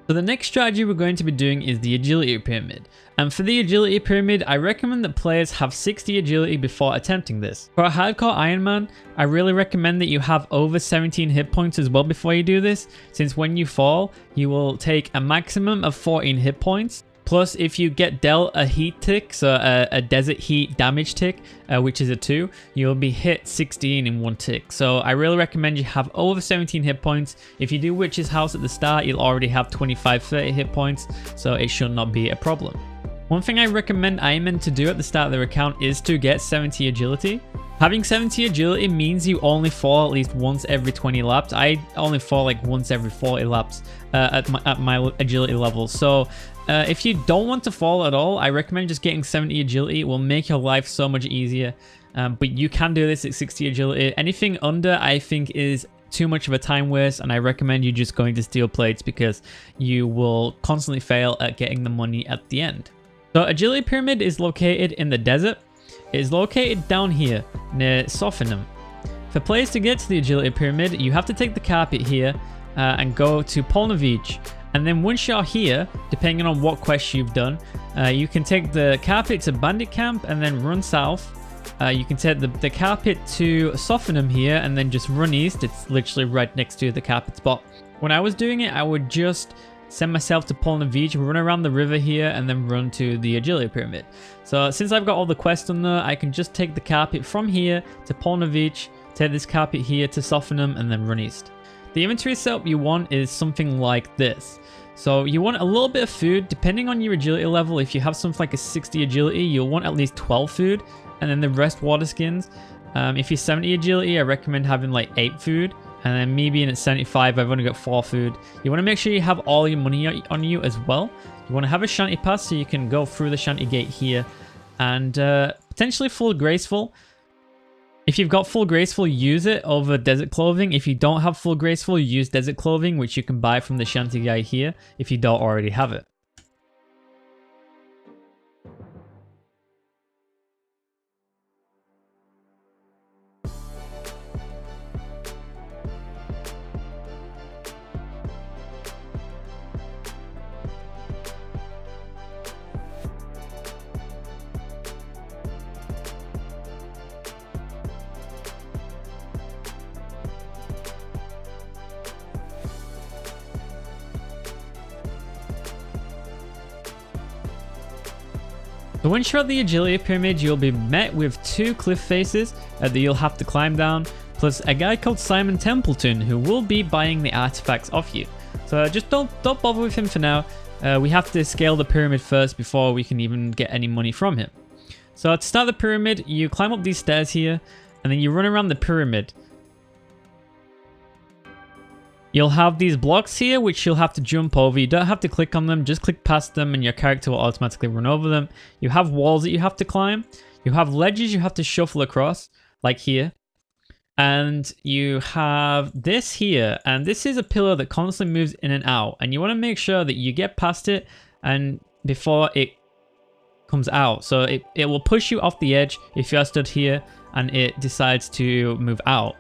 So the next strategy we're going to be doing is the agility pyramid. And for the agility pyramid, I recommend that players have 60 agility before attempting this. For a hardcore Ironman, I really recommend that you have over 17 hit points as well before you do this, since when you fall, you will take a maximum of 14 hit points. Plus, if you get dealt a heat tick, so a desert heat damage tick, which is a 2, you'll be hit 16 in one tick. So I really recommend you have over 17 hit points. If you do Witch's House at the start, you'll already have 25-30 hit points, so it should not be a problem. One thing I recommend Ironmen to do at the start of their account is to get 70 agility. Having 70 agility means you only fall at least once every 20 laps. I only fall like once every 40 laps at my agility level. So if you don't want to fall at all, I recommend just getting 70 agility. It will make your life so much easier. But you can do this at 60 agility. Anything under, I think, is too much of a time waste, and I recommend you just going to steel plates because you will constantly fail at getting the money at the end. So agility pyramid is located in the desert. It is located down here near Sophenum. For players to get to the agility pyramid, you have to take the carpet here and go to Polnavich. And then once you're here, depending on what quest you've done, you can take the carpet to Bandit Camp and then run south. You can take the carpet to Sophenum here and then just run east. It's literally right next to the carpet spot. When I was doing it, I would just send myself to Polnavich, run around the river here, and then run to the agility pyramid. So since I've got all the quests on there, I can just take the carpet from here to Polnavich, take this carpet here to Sophenum, and then run east. The inventory setup you want is something like this. So you want a little bit of food, depending on your agility level. If you have something like a 60 agility, you'll want at least 12 food, and then the rest water skins. If you're 70 agility, I recommend having like 8 food. And then me being at 75, I've only got 4 food. You want to make sure you have all your money on you as well. You want to have a shanty pass so you can go through the shanty gate here. And potentially full graceful. If you've got full graceful, use it over desert clothing. If you don't have full graceful, use desert clothing, which you can buy from the shanty guy here if you don't already have it. So once you're at the agility pyramid, you'll be met with 2 cliff faces that you'll have to climb down, plus a guy called Simon Templeton who will be buying the artifacts off you. So just don't bother with him for now. We have to scale the pyramid first before we can even get any money from him. So to start the pyramid, you climb up these stairs here, and then you run around the pyramid. You'll have these blocks here, which you'll have to jump over. You don't have to click on them, just click past them and your character will automatically run over them. You have walls that you have to climb. You have ledges you have to shuffle across, like here. And you have this here, and this is a pillar that constantly moves in and out. And you want to make sure that you get past it and before it comes out. So it will push you off the edge if you're stood here and it decides to move out.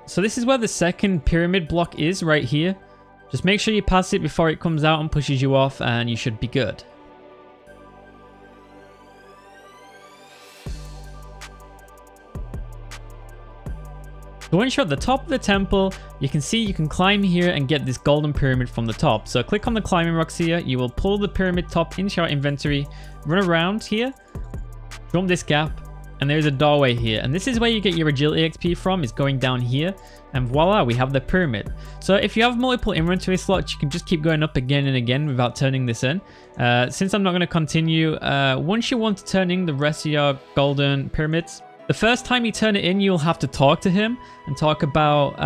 So this is where the second pyramid block is, right here. Just make sure you pass it before it comes out and pushes you off, and you should be good. So once you're at the top of the temple, you can see you can climb here and get this golden pyramid from the top. So click on the climbing rocks here. You will pull the pyramid top into your inventory, run around here, jump this gap, and there's a doorway here. And this is where you get your agility XP from, is going down here. And voila, we have the pyramid. So if you have multiple inventory slots, you can just keep going up again and again without turning this in. Since I'm not going to continue, once you want to turn in the rest of your golden pyramids, the first time you turn it in, you'll have to talk to him and talk about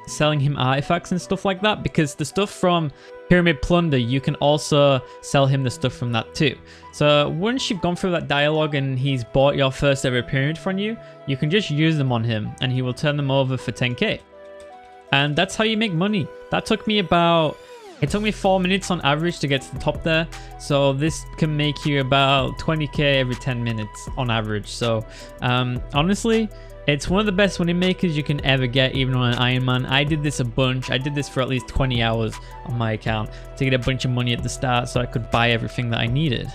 selling him artifacts and stuff like that, because the stuff from Pyramid Plunder, you can also sell him the stuff from that too. So once you've gone through that dialogue and he's bought your first ever pyramid from you, you can just use them on him and he will turn them over for 10k. And that's how you make money. That took me about, it took me 4 minutes on average to get to the top there. So this can make you about 20k every 10 minutes on average. So honestly, it's one of the best money makers you can ever get, even on an Ironman. I did this a bunch. I did this for at least 20 hours on my account to get a bunch of money at the start so I could buy everything that I needed.